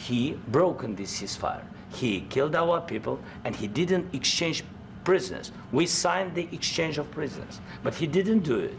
he broken this ceasefire. He killed our people, and he didn't exchange prisoners. We signed the exchange of prisoners, but he didn't do it.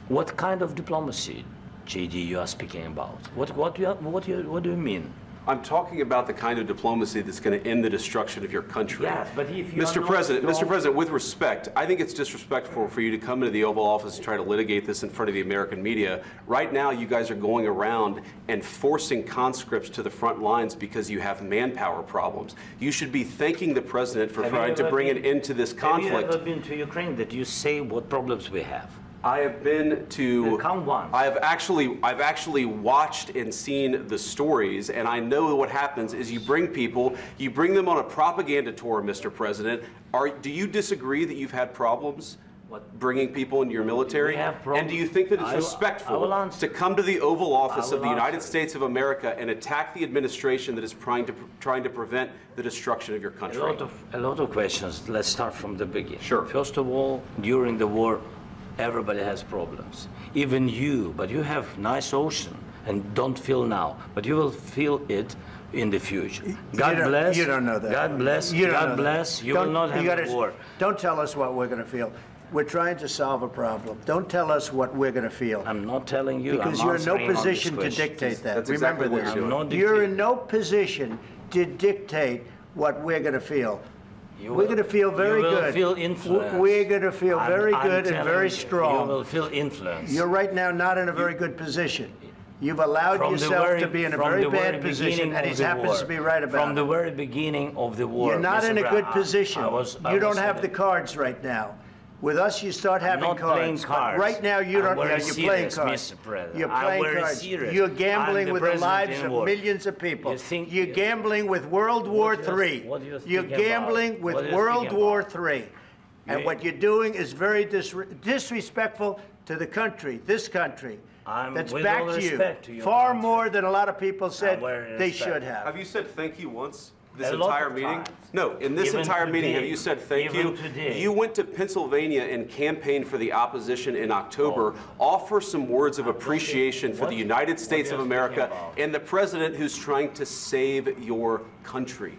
What kind of diplomacy, JD, you are speaking about? What do you mean? I'm talking about the kind of diplomacy that's going to end the destruction of your country. Yes, but if you Mr. President, with respect, I think it's disrespectful for you to come into the Oval Office and try to litigate this in front of the American media. Right now, you guys are going around and forcing conscripts to the front lines because you have manpower problems. You should be thanking the President for trying to bring an end to this conflict. Have you ever been to Ukraine that you say what problems we have? I have been to. Come once. I've actually watched and seen the stories, and I know what happens is you bring people, you bring them on a propaganda tour, Mr. President. Do you disagree that you've had problems bringing people into your military? And do you think that it's respectful to come to the Oval Office of the United States of America and attack the administration that is trying to prevent the destruction of your country? A lot of questions. Let's start from the beginning. Sure. First of all, during the war, everybody has problems, even you, but you have nice ocean and don't feel now, but you will feel it in the future. God bless. You don't know that. God bless. God bless. You will not have a war. Don't tell us what we're going to feel. We're trying to solve a problem. Don't tell us what we're going to feel. I'm not telling you. Because you're in no position to dictate that. That's Remember exactly this. You're in no position to dictate what we're going to feel. We're going to feel very good. You will feel influence. We're going to feel very good and very strong. You will feel influence. You're right now not in a very good position. You've allowed yourself to be in a very bad position, and he happens to be right about it. From the very beginning of the war. You're not in a good position. You don't have the cards right now. With us, you start having cards. But right now, you don't. You're playing cards. You're playing cards. You're gambling with the lives of millions of people. You're gambling with World War III. You're gambling with World War III. And what you're doing is very disrespectful to the country, this country. That's back to you. Far more than a lot of people said they should have. Have you said thank you once? This entire meeting? No, in this entire meeting, have you said thank you? You went to Pennsylvania and campaigned for the opposition in October. Offer some words of appreciation for the United States of America and the president who's trying to save your country.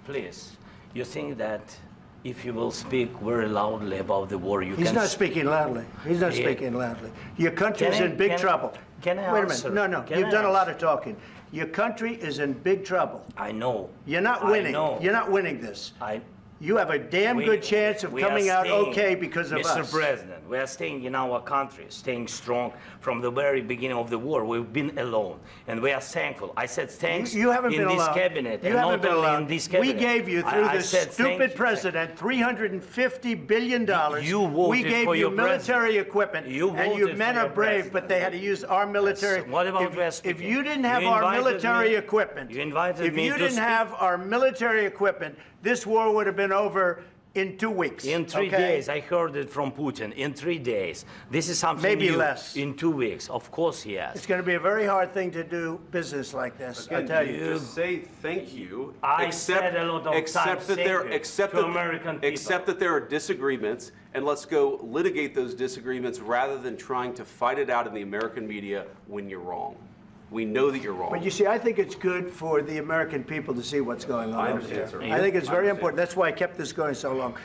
Please, you think that if you will speak very loudly about the war, you can... He's not speaking loudly. He's not speaking loudly. Your country's in big trouble. Can I Wait a minute. No. You've done a lot of talking. Your country is in big trouble. I know. You're not winning. You're not winning this. You have a damn good chance of coming out okay because of us. Mr. President, we are staying in our country, staying strong from the very beginning of the war. We've been alone, and we are thankful. I said thanks you haven't in been this alone. cabinet. You haven't been alone. In this cabinet. We gave you, through this stupid president, $350 billion. We gave you military equipment, and your men are brave, but they had to use our military. What about if you didn't have our military equipment, if you didn't have our military equipment, this war would have been over in 2 weeks. In 3 days. I heard it from Putin. In 3 days. This is something maybe new. Less. In 2 weeks. Of course, yes. It's going to be a very hard thing to do business like this. I tell you. Just say thank you. I said a lot of times accept that there are disagreements, and let's go litigate those disagreements rather than trying to fight it out in the American media when you're wrong. We know that you're wrong. But you see, I think it's good for the American people to see what's going on. I understand, sir. I think it's very important. That's why I kept this going so long.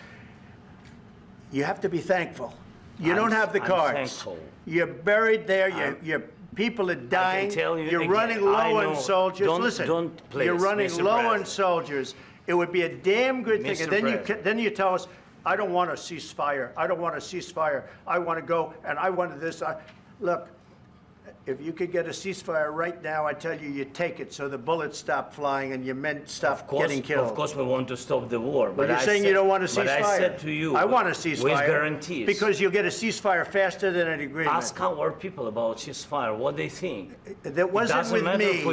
You have to be thankful. You don't have the cards. Thankful. You're buried there. Your people are dying. You're running low on soldiers. Listen, you're running low on soldiers. It would be a damn good thing. And then you tell us, I don't want a ceasefire. I don't want a ceasefire. I want to go, and I wanted this. Look. If you could get a ceasefire right now, I tell you, you take it so the bullets stop flying and your men stop getting killed. Of course, we want to stop the war. But you're saying you don't want a ceasefire. But I said to you, I want a ceasefire. With guarantees. Because you'll get a ceasefire faster than an agreement. Ask our people about ceasefire, what they think. That wasn't with me.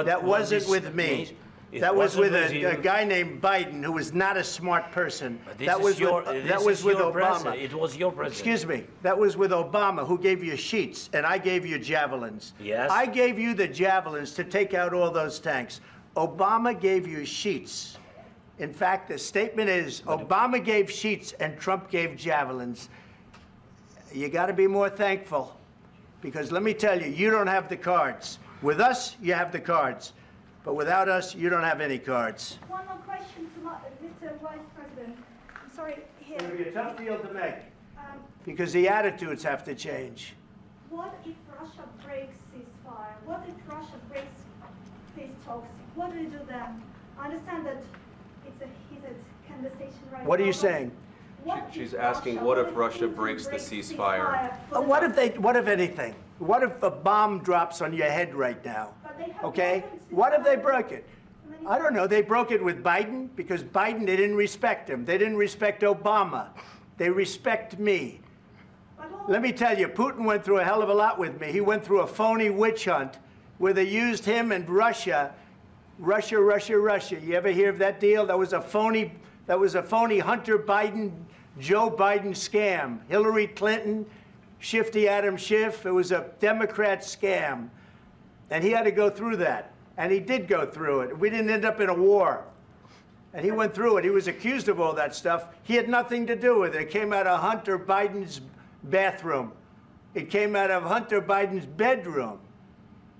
That wasn't with me. That was with a guy named Biden, who was not a smart person. That was with Obama. It was your president. Excuse me. That was with Obama, who gave you sheets, and I gave you javelins. Yes. I gave you the javelins to take out all those tanks. Obama gave you sheets. In fact, the statement is Obama gave sheets and Trump gave javelins. You got to be more thankful, because let me tell you, you don't have the cards. With us, you have the cards. But without us, you don't have any cards. One more question to Mr. Vice President. I'm sorry, here. It'll be a tough deal to make because the attitudes have to change. What if Russia breaks ceasefire? What if Russia breaks peace talks? What do we do then? I understand that it's a heated conversation right now. What are you saying? She's asking, what if Russia breaks the ceasefire? What if anything? What if a bomb drops on your head right now? Okay? What if they broke it? I don't know. They broke it with Biden because Biden, they didn't respect him. They didn't respect Obama. They respect me. Let me tell you, Putin went through a hell of a lot with me. He went through a phony witch hunt where they used him and Russia. You ever hear of that deal? That was a phony Hunter Biden, Joe Biden scam. Hillary Clinton, Shifty Adam Schiff. It was a Democrat scam. And he had to go through that. And he did go through it. We didn't end up in a war. And he went through it. He was accused of all that stuff. He had nothing to do with it. It came out of Hunter Biden's bathroom. It came out of Hunter Biden's bedroom.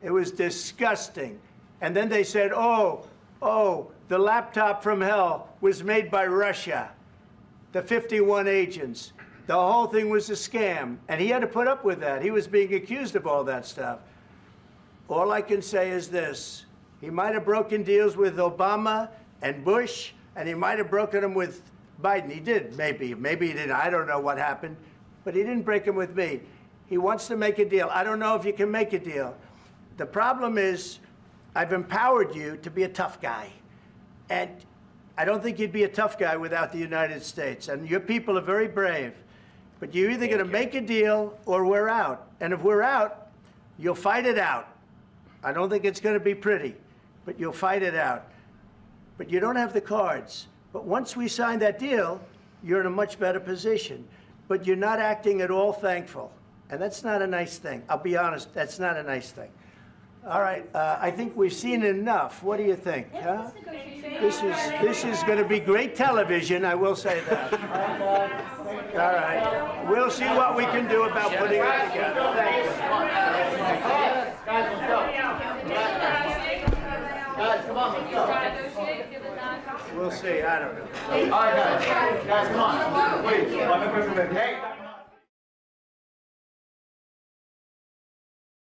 It was disgusting. And then they said, oh, the laptop from hell was made by Russia, the 51 agents. The whole thing was a scam. And he had to put up with that. He was being accused of all that stuff. All I can say is this. He might have broken deals with Obama and Bush, and he might have broken them with Biden. He did, maybe. Maybe he didn't. I don't know what happened. But he didn't break them with me. He wants to make a deal. I don't know if you can make a deal. The problem is I've empowered you to be a tough guy. And I don't think you'd be a tough guy without the United States. And your people are very brave. But you're either going to make a deal or we're out. And if we're out, you'll fight it out. I don't think it's going to be pretty, but you'll fight it out. But you don't have the cards. But once we sign that deal, you're in a much better position. But you're not acting at all thankful. And that's not a nice thing. I'll be honest, that's not a nice thing. All right, I think we've seen enough. What do you think? Huh? This is going to be great television, I will say that. All right. We'll see what we can do about putting it together. Thank you. Guys, let's go. Guys, come on, let's go. We'll see. I don't know. All right, guys. Guys, come on. Wait. Hey.